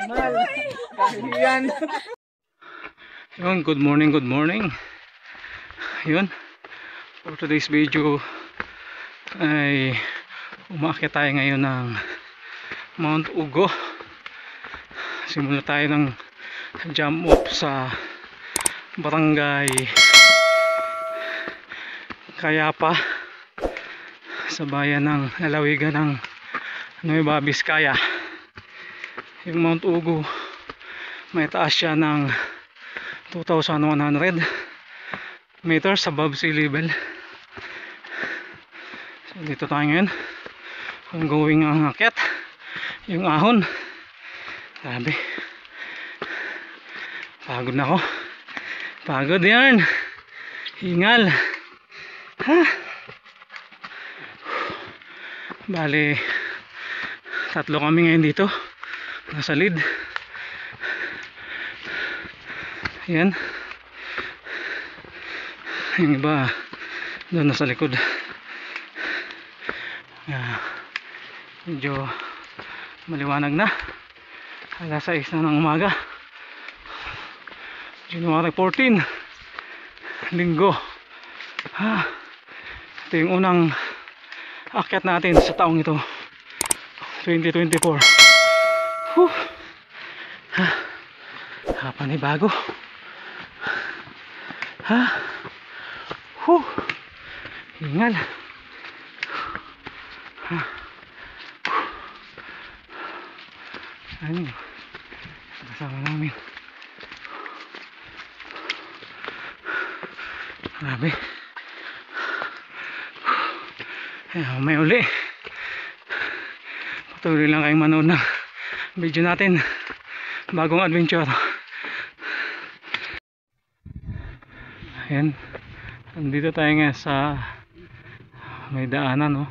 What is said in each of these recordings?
Mal, kahiyan. Yun, good morning, good morning. Yun, for today's video ay umakyat tayo ngayon ng Mount Ugo. Simula tayo ng jump off sa barangay Kayapa sa bayan ng lalawigan ng Nueva Vizcaya. Yung Mount Ugo may taas siya ng 2,100 meters above sea level. So dito tayo ngayon, kung going ang akyat yung ahon. Grabe, pagod na ako, pagod yan, hingal ha. Bale, tatlo kami ngayon dito nasa lead. Yan, yung iba doon nasa likod. Medyo maliwanag na, alas 6 na ng umaga, January 14, linggo. Ito yung unang akyat natin sa taong ito, 2024. Panibago. Hingal. Ano yun? Kasama namin. Grabe. May uli. Patuloy lang kayong manood ng video natin. Bagong adventure. Ayan. Andito tayo nga sa may daanan, no?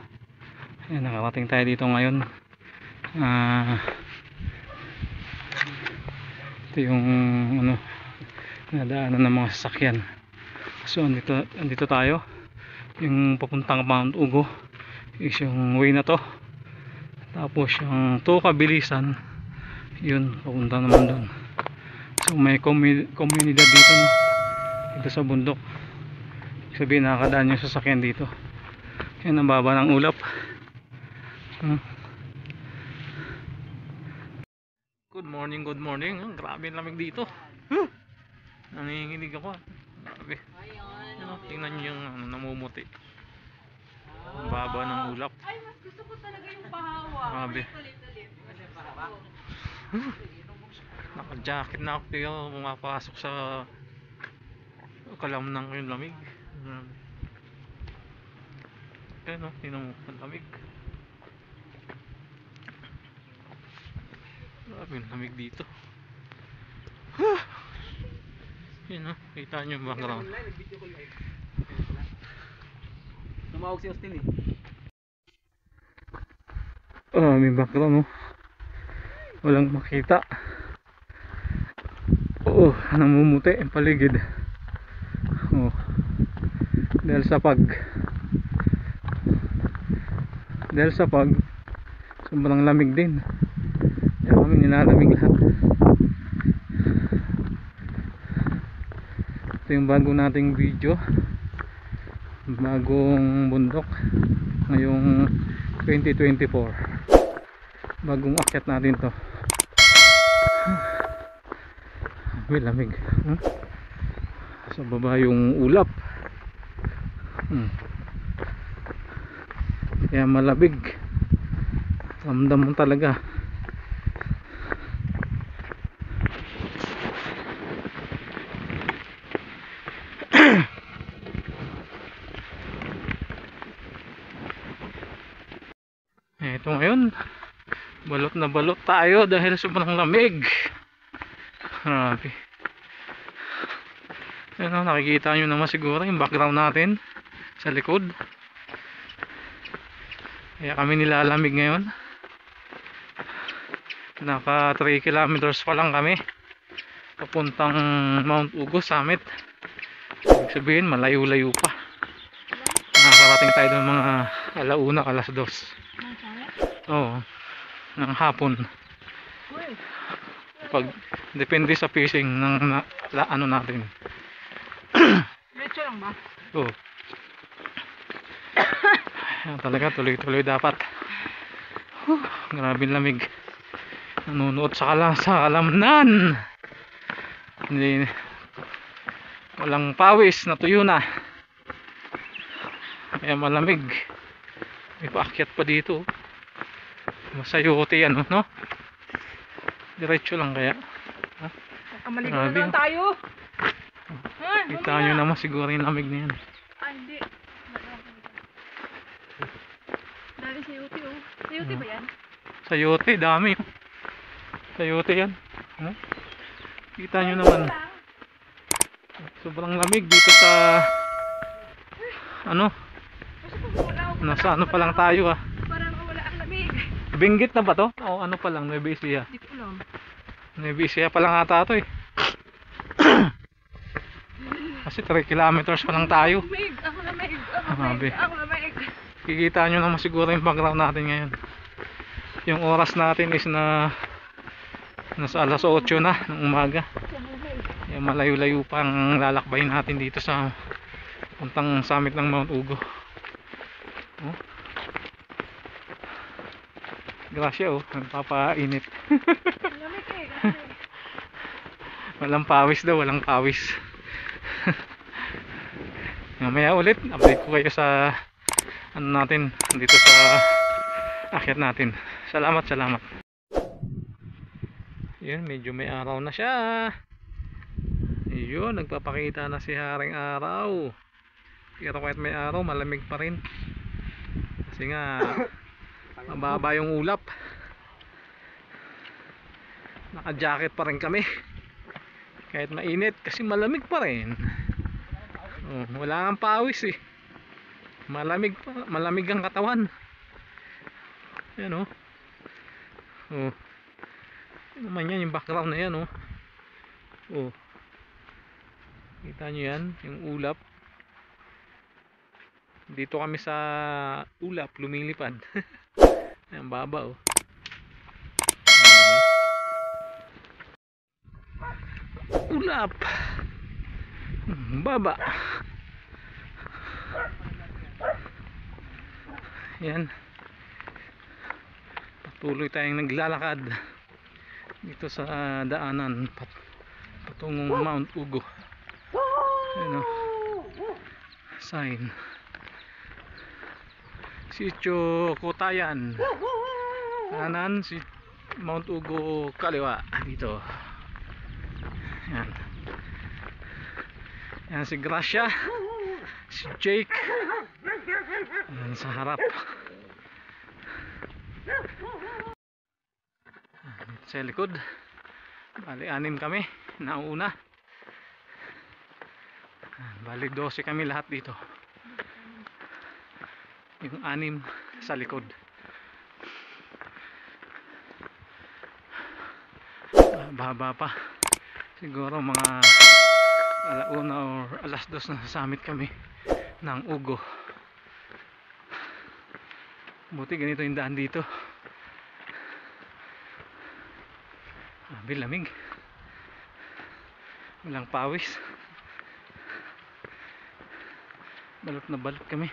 Ayan, nakarating tayo dito ngayon. Ito yung ano, nadaanan ng mga sasakyan. So andito tayo. Yung papuntang Mount Ugo is yung way na to. Tapos yung to kabilisan, yun papunta naman doon. So may komunidad dito, no? Dito sa bundok. Sabihin, nakakadaan yung sasakyan dito. Yan ang baba ng ulap. Good morning, good morning. Grabe ang lamig dito. Nanginginig ako. Grabe. Yan, tingnan nyo yung namumuti. Ang baba ng ulap. Ay, mas gusto ko talaga yung pahawa. Grabe. Naka-jacket na ako, kaya pumapasok sa kalamnang ko yung lamig. Ayan, no? Tingnan mo, ang lamig. Grabe yung lamig dito. Yan, no? Kita nyo yung background. Tumawag si Austin eh. May background, no? Walang makita. Namumuti ang paligid. Dahil sa pag sobrang lamig din. Kaya kami nilalamig lahat. Ito yung bago nating video, bagong bundok ngayong 2024. Bagong akyat natin to. May lamig. Sa baba yung ulap. Kaya malabig. Ramdam mo talaga. Ito ngayon, balot na balot tayo dahil sobrang lamig. Grabe. Ano, nakikita nyo naman siguro yung background natin sa likod. Kaya kami nilalamig ngayon. Naka 3 kilometers pa lang kami papuntang Mount Ugo Summit. Ibig sabihin malayo-layo pa. Nakakarating tayo ng mga alauna, alas 2. Oo, ng hapon. pag depende sa fishing ng ano natin. Diretso lang ba? Oh. Yan talaga, tuloy-tuloy dapat. Grabe lamig. Nanunuot sa kalamnan. Hindi, walang pawis, natuyo na. Kaya malamig. May paakyat pa dito. Masayote yan, no? Diretso lang kaya. Maligo Grabe, na lang tayo. Kita nyo naman siguro yung lamig na yan. Hindi. Dali sayote oh. Sayote ba yan? Sayote, dami. Sayote yan. Kita nyo naman. Sobrang lamig dito sa ano? Nasa ano pa lang tayo Parang wala ang lamig. Benguet na ba to? O ano pa lang, Nueva Ecija. Hindi ko alam. Nueva Ecija pa lang ata to eh. Kasi 3 kilometers pa lang tayo. Lamig, ang lamig, Grabe. ang lamig. Kikita nyo naman siguro yung background natin ngayon. Yung oras natin is nasa alas 8 na ng umaga. Kaya malayo-layo pang lalakbayin natin dito sa puntang summit ng Mount Ugo. Oh. Gracia nagpapainit. Lamig eh. Walang pawis daw, walang pawis. Mamaya ulit, update ko kayo sa ano natin dito sa akyat natin. Salamat. Yun, medyo may araw na siya. Yun, nagpapakita na si Haring Araw. Pero kahit may araw, malamig pa rin. Kasi nga mababa yung ulap. Naka-jacket pa rin kami. Kahit mainit kasi malamig pa rin. Wala kang pawis eh. Malamig ang katawan. Yan oh. Ano naman yan, yung background na yan oh. Kita nyo yan, yung ulap. Dito kami sa ulap, lumilipad. Ayan, baba oh. Diba? Ulap. Baba. Yan. Patuloy tayong naglalakad dito sa daanan patungong Mount Ugo. Ayan o. Sign. Sitio Kotayan. Kanan si Mount Ugo, kaliwa dito. Yan. Yan si Gracia, si Jake. Yan sa harap. Sa likod. Bali 6 kami nauna. Bali 12 kami lahat dito. Yung 6 sa likod. Baba pa. Siguro mga alauna or alas 2 na sa summit kami ng Ugo. Buti ganito yung daan dito. Lamig. Walang pawis. Balot na balot kami.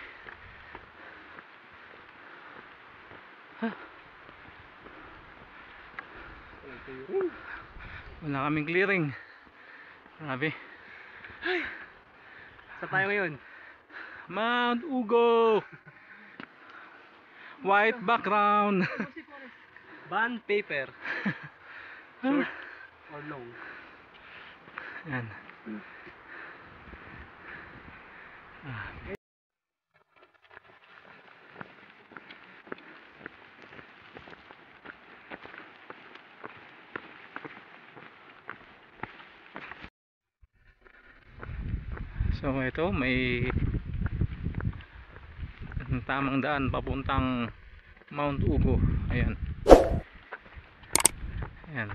Wala kaming clearing. Grabe. Saan tayo ngayon? Mount Ugo. White background. Bond paper. Short or long? Yan. So ito may tamang daan papuntang Mount Ugo. Ayan. Ayan.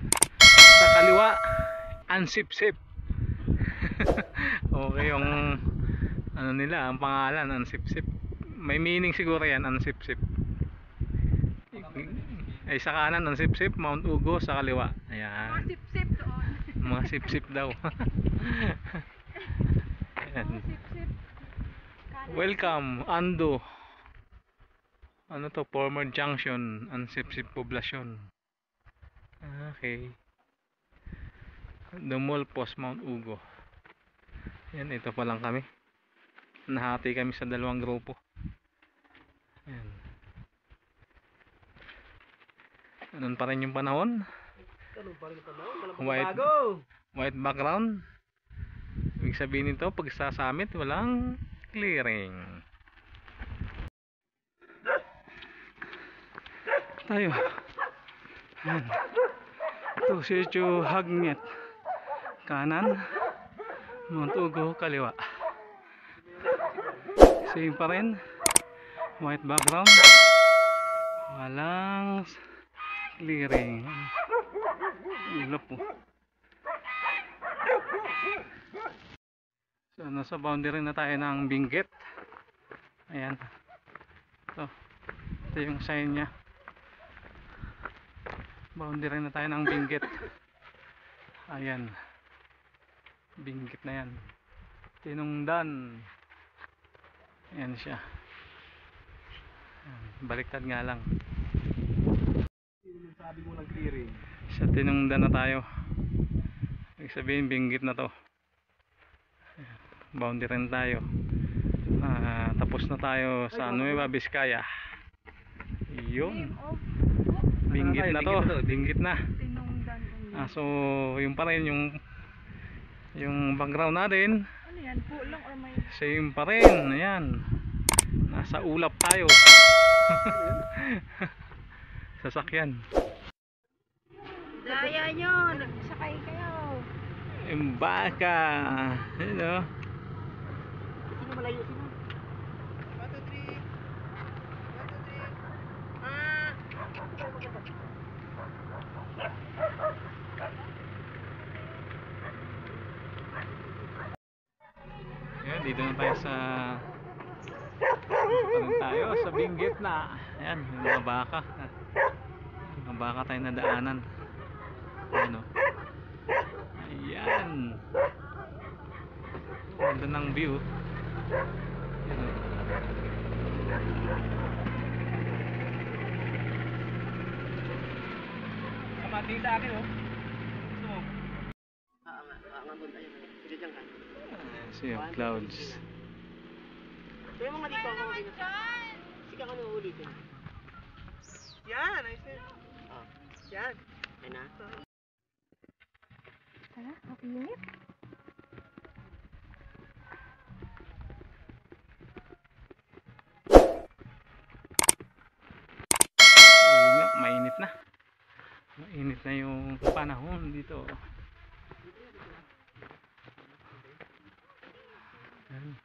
Sa kaliwa, Ansipsip. Okay yung ano nila, ang pangalan, Ansipsip. May meaning siguro yan, Ansipsip. Ay sa kanan, Ansipsip, Mount Ugo sa kaliwa. Ayan. Sip-sip. Mga sip-sip daw. Ayan. Sip-sip. Welcome, Ando. Ano to? Former Junction, ang sip-sip poblasyon. Okay. Dumulpos, Mount Ugo. Yan, ito pa lang kami. Nahati kami sa dalawang grupo. Yan. Ganun pa rin yung panahon. White background. Ibig sabihin nito, pag sa summit, walang clearing. Tayo. Yan. Ito, Sitio Hagnet. Kanan. Mount Ugo, kaliwa. Same pa rin. White background. Walang clearing. Ulap po. So, nasa boundary na tayo ng Benguet. Ayan. Ito yung sign nya. Boundary na tayo ng Benguet. Ayan. Benguet na yan. Tinungdan. Ayan siya. Ayan. Baliktad nga lang. Sabi mo ng clearing. Sa Tinungdan na tayo. Ibig sabihin Benguet na to. Ayan. Boundary na tayo. Tapos na tayo sa Nueva Vizcaya. Yun. Benguet na to. Benguet na. Tinungdan. So yung pa rin yung background natin. Ano yan? Pulong or may... Same pa rin. Ayan. Nasa ulap tayo. Sasakyan. Daya nyo! Nagsakay kayo! Embaka. Hello. Sino malayo? Sino? 1, 2, 3. 1, 2, 3. Ayan, dito na tayo sa Benguet na. Ayan, yung mga baka. Mga baka tayo nadaanan. Ayan o. Ayan. Ganda ng view. Ayan o. Kamating sa akin, oh. Gusto mo? Nga doon. Ayun. Sige dyan ka. Sea of clouds. Kaya mga dito ako. Sige ka na ulitin. Yan, ayos na. Yan. Ayun na. Hala, kapinit. Yun nga, mainit na. Mainit na yung panahon dito. Ayan.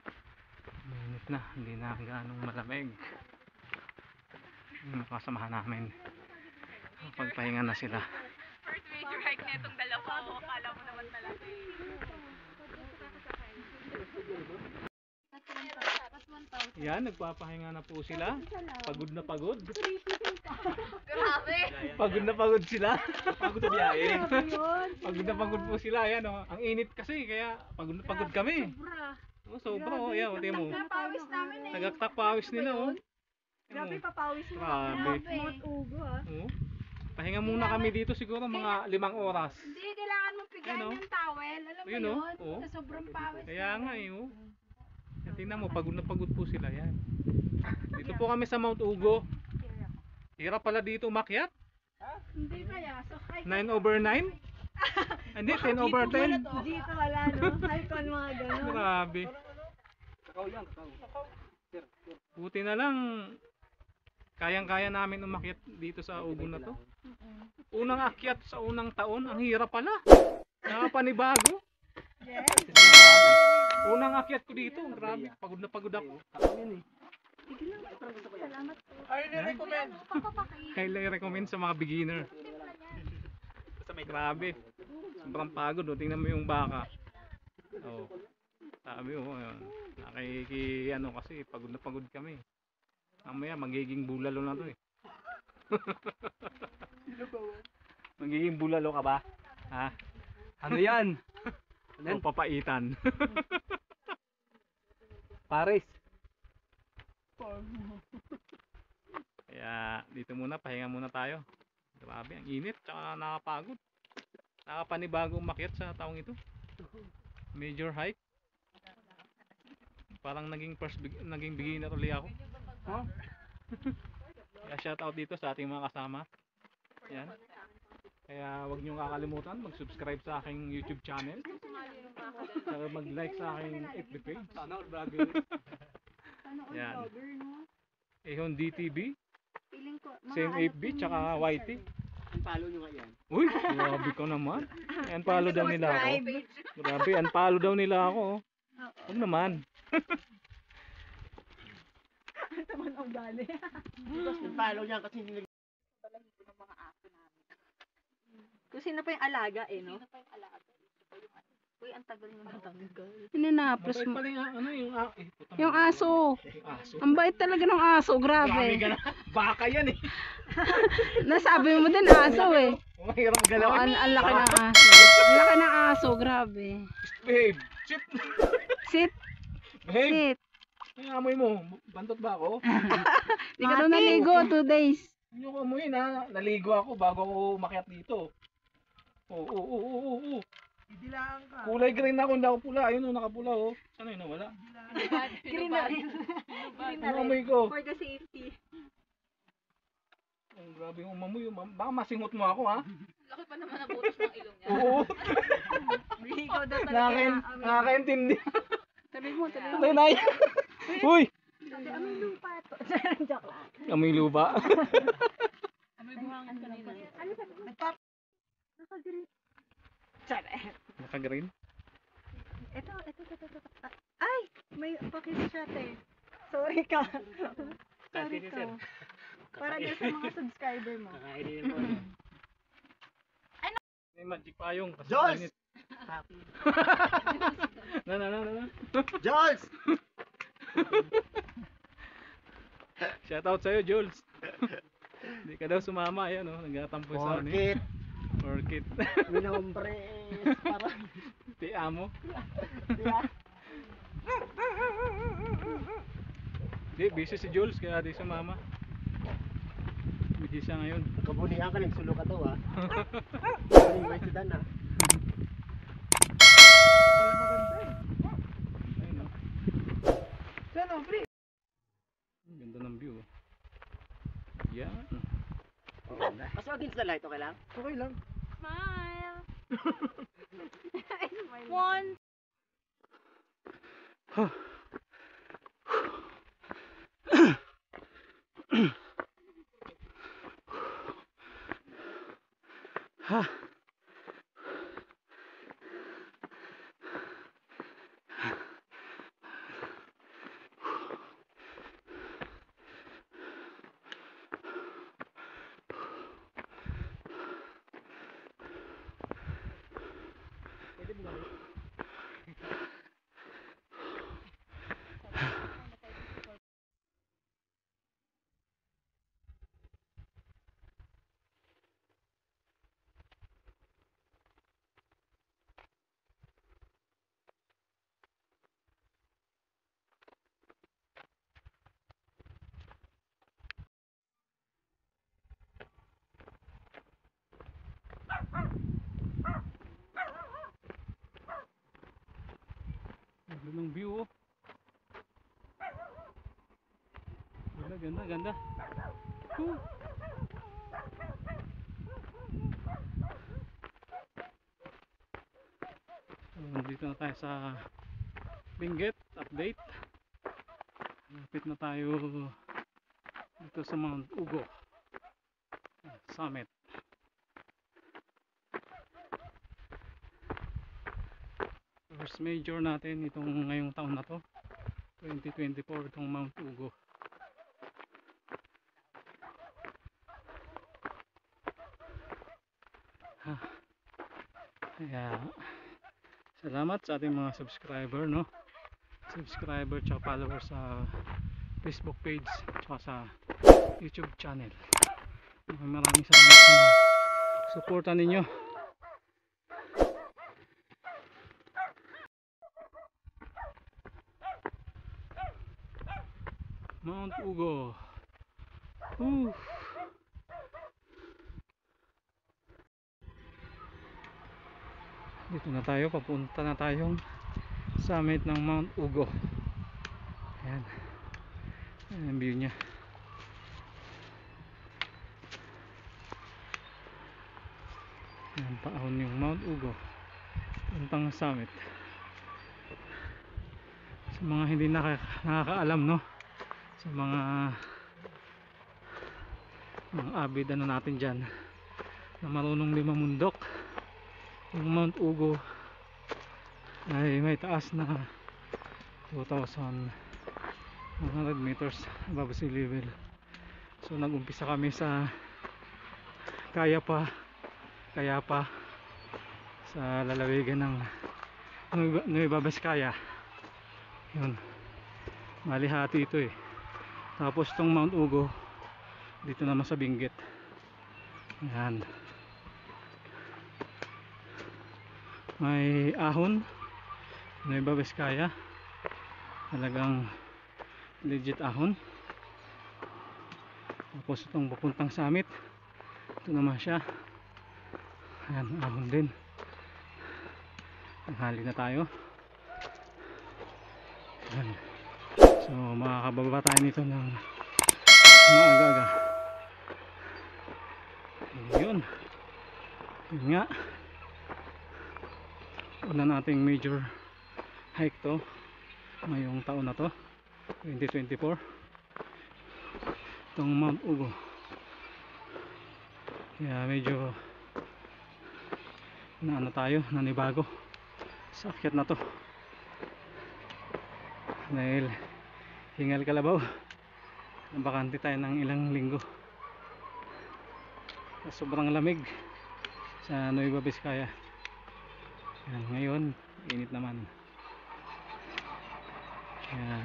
Mainit na, hindi na ganong malamig. Yung kasamahan namin, pagpahinga na sila. First major hike na itong dalawa. Akala mo naman talaga. Yan, nagpapahinga na po sila. Pagod na pagod. Grabe! Pagod na pagod sila. Pagod na biyahe. Pagod na pagod po sila. Yan, oh. Ang init kasi, kaya pagod na pagod kami. Sobra, oh. Yan, o, mo. Napawis namin eh. Nagaktak pawis nila, oh. Grabe, papawis mo. Grabe. Mount Ugo ah. Oh. Pahinga muna kami dito siguro mga 5 oras. Hindi, kailangan mong pigain Ano? yung towel. Alam mo Ayun, yun? oh. Oo. Sa sobrang pawis. Kaya nga, eh, oh. Yan, tingnan mo, pagod na pagod po sila. Yan. Dito po kami sa Mount Ugo. Hirap pala dito umakyat. Hindi kaya. So, 9/9? Hindi, 10/10. Dito wala no? Icon mga gano'n. Grabe. Kakao yan, kakao. Buti na lang kayang-kaya namin umakyat dito sa Ugo na to. Unang akyat sa unang taon, ang hirap pala. Nakapanibago. Yes. Unang akyat ko dito, grabe, pagod na pagod ako. Kakao yan eh. Salamat po. Ay, recommend. Highly recommend sa mga beginner. Grabe. Sobrang pagod, oh. Tingnan mo yung baka. Oh. Sabi mo, ano kasi pagod na pagod kami. Mamaya magiging bulalo na to eh. Magiging bulalo ka ba? Ha? Ano yan? O papaitan. Paris. Kaya dito muna, pahinga muna tayo. Grabe, ang init, tsaka nakapagod. Nakapanibago umakyat sa taong ito. Major hike. Parang naging naging beginner ulit ako. Huh? Kaya shout out dito sa ating mga kasama. Yan. Kaya wag niyo kakalimutan mag-subscribe sa aking YouTube channel. Saka mag-like sa aking FB page. Sana all vlogger. Yan. Ehon DTV, Feeling ko, mga same ano FB, po tsaka yung YT. Follow nyo nga yan. Uy, grabe ka naman. Unfollow daw nila ako. Grabe, unfollow daw nila ako. Huwag naman. Taman ang gali. Follow niya kasi hindi Kung sino pa yung alaga eh, no? Sino pa yung alaga? Uy, ang tagal mo natanggal. Ninapos Mabait mo. pala yung ano, yung putang Yung ina. aso. Yung aso. Ang bait talaga ng aso, Grabe grabe. ka na. Baka yan eh. Nasabi mo din aso eh. Mahirang Oh, galaw. ang laki ng aso. Ang laki ng aso, grabe. Babe, shit. Sit, Babe, sit. ang amoy mo. Bantot ba ako? Di ka daw naligo, 2 days. Hindi ko amoy na. Naligo ako bago ako umakyat dito. Oo. Idilaan ka. Kulay green ako, hindi ako pula. Ayun, nakapula oh. Sana yun, nawala. Green na rin. Green na Ano rin. amoy ko? For the safety. Ang grabe yung umamoy. Baka masingot mo ako, ha? Laki pa naman ang butas ng ilong niya. Oo. Ikaw daw talaga. Nakakaintindi. Tuloy mo, tuloy mo. Patay na yan. Uy! Amoy lupa to. Joke lang. Amoy luba. Amoy buhangin kanina. Ano sabi mo? Naka-green. Naka-green. Ito. Ay! May pakis-shot eh. Sorry ka. Sorry ka. Para dyan sa mga subscriber mo. Kakainin mo. May magic payong. Kasi Jules! mainit. Na. Jules! Shout out sa'yo, Jules. Hindi ka daw sumama. Ayan, oh. Nagtatampo sa ano. Orchid. Orchid. Minombres. Parang. Ti amo. Di, busy si Jules. Kaya di sumama. Busy siya ngayon. Kabunihan ka, nagsulo ka daw ah. Yung may sudan ah. Ayun, oh. Sana, pre. Ang ganda ng view. Oh. Yan. Mas against the light, okay lang? Okay lang. Smile! Smile. One. Ha. Ganda ng view, oh. Ganda. Whew. So, nandito na tayo sa Benguet update. Lapit na tayo dito sa Mount Ugo Summit. First major natin itong ngayong taon na to, 2024, itong Mount Ugo. Kaya salamat sa ating mga subscriber, no? Subscriber tsaka follower sa Facebook page tsaka sa YouTube channel. Maraming salamat sa suporta ninyo. Ugo. Woo. Dito na tayo, papunta na tayong summit ng Mount Ugo. Ayan. Ayan ang view nya. Ayan, paahon yung Mount Ugo puntang summit. Sa mga hindi nakakaalam, no, sa mga avid ano natin dyan na marunong di mamundok, yung Mount Ugo ay may taas na 2,100 meters above sea level. So nag-umpisa kami sa Kayapa sa lalawigan ng Nueva Vizcaya. Yun, malihati ito eh. Tapos itong Mount Ugo dito naman sa Benguet. Yan, may ahon, Nueva Vizcaya, talagang legit ahon. Tapos itong papuntang summit, ito naman siya. Ayan, ahon din. Tanghali na tayo. Ayan. So makakababa tayo nito ng maaga-aga. Yun nga, una nating major hike to ngayong taon na to, 2024, itong Mount Ugo. Kaya medyo tayo, nanibago sa akyat na to dahil hingal kalabaw, nabakante tayo ng ilang linggo. Sobrang lamig sa Nueva Vizcaya. Yan, ngayon init naman. Kaya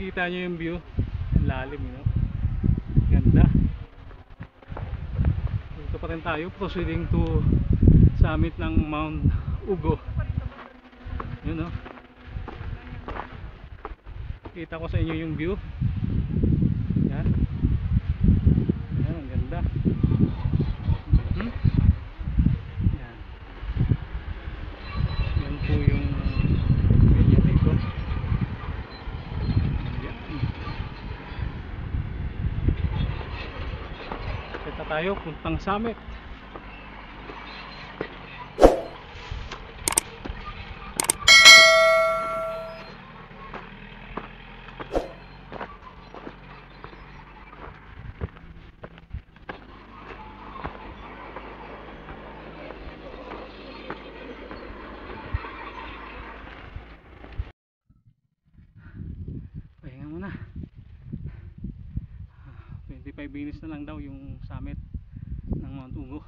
nakikita nyo yung view, lalim, you know? Ganda. Dito pa rin tayo, proceeding to summit ng Mount Ugo. Yun, no? Kita ko sa inyo yung view. Yan. Yan, ang ganda. Yan. Yan po yung ganyan dito. Yan. Kita tayo, puntang summit. Pahinga muna. 25 minutes na lang daw yung summit ng Mount Ugo.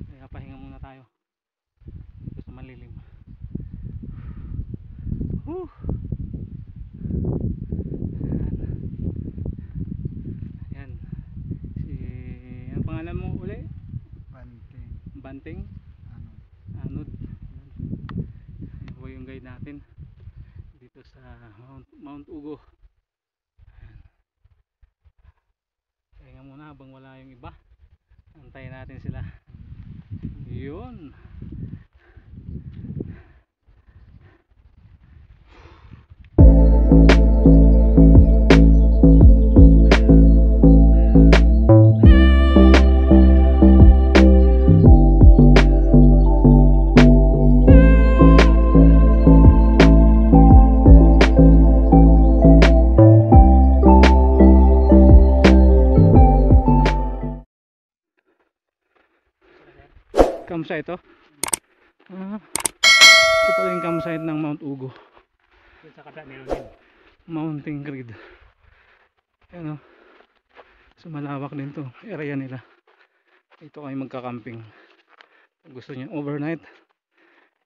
Kaya pahinga muna tayo dito sa malilim. Whew! Ayan. Ang pangalan mo uli? Banting. Banting? Anod. Ayan po yung guide natin dito sa Mount Ugo. Pahinga muna habang wala yung iba. Antayin natin sila. Yun. campsite to. Ito pala yung campsite ng Mount Ugo. Doon sa kabila meron din. Mountain Grid. Ayan o. So malawak din to. Area nila. Dito kayo magka-camping. Kung gusto niyo overnight.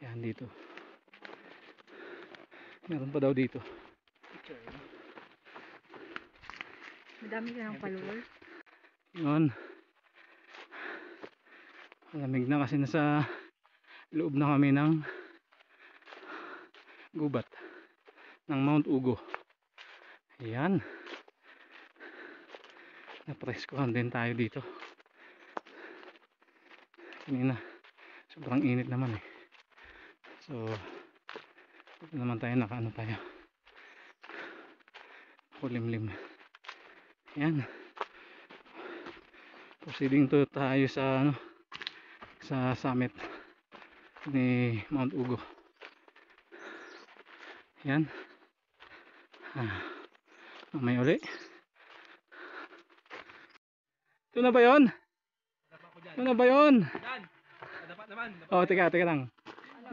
Yan dito. Meron pa daw dito. Madami ka ng followers. Yun. Malamig na kasi nasa loob na kami ng gubat ng Mount Ugo. Ayan. Napreskuhan din tayo dito. Kanina sobrang init naman eh. So dito naman tayo nakaano tayo. Kulimlim. Ayan. Proceeding to tayo sa ano, sa summit ni Mount Ugo. Ayan. Mamaya uli. Ito na ba yun? Ito na ba yun? Dapat naman. Oh, teka lang.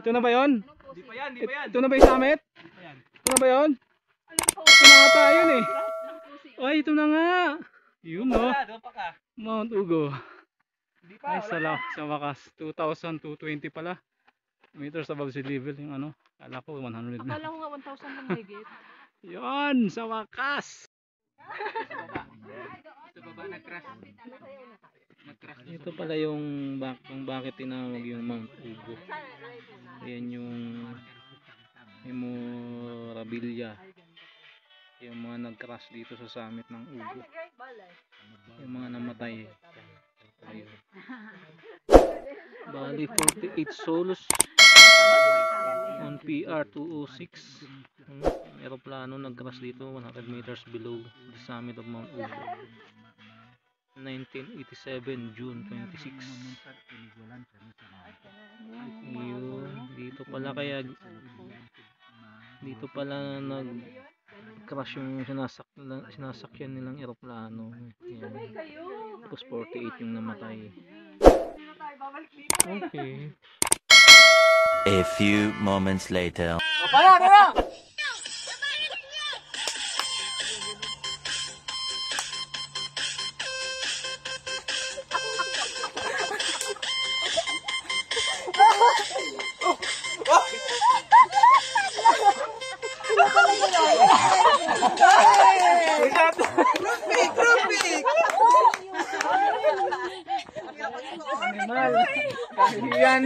Ito na ba yun? Di pa yan, di pa yan. Ito na ba yung summit? Ito na ba yun? Ito na ata yun eh. Ay, ito na nga. Yun no. Doon pa ka. Mount Ugo. Di pa, Ay, sa wakas. 2,220 pala. Meters above sea level yung ano. Kala ko 100 na. Akala ko nga 1,000 lang higit. Yun, sa wakas. Sa baba nag-crash. Ito pala yung bakit tinawag yung Mount Ugo. Ayan yung memorabilia. Yung mga nag-crash dito sa summit ng Ugo. Yung mga namatay. Ayun. Bali 48 souls on PR 206. Aeroplano nag-crash dito 100 meters below the summit of Mount Ugo. 1987 June 26. Yun, dito pala kaya dito pala nag-crash yung sinasakyan nilang eroplano. Yan. Tapos 48 yung namatay. Okay. A few moments later. Animal. Kahiyan.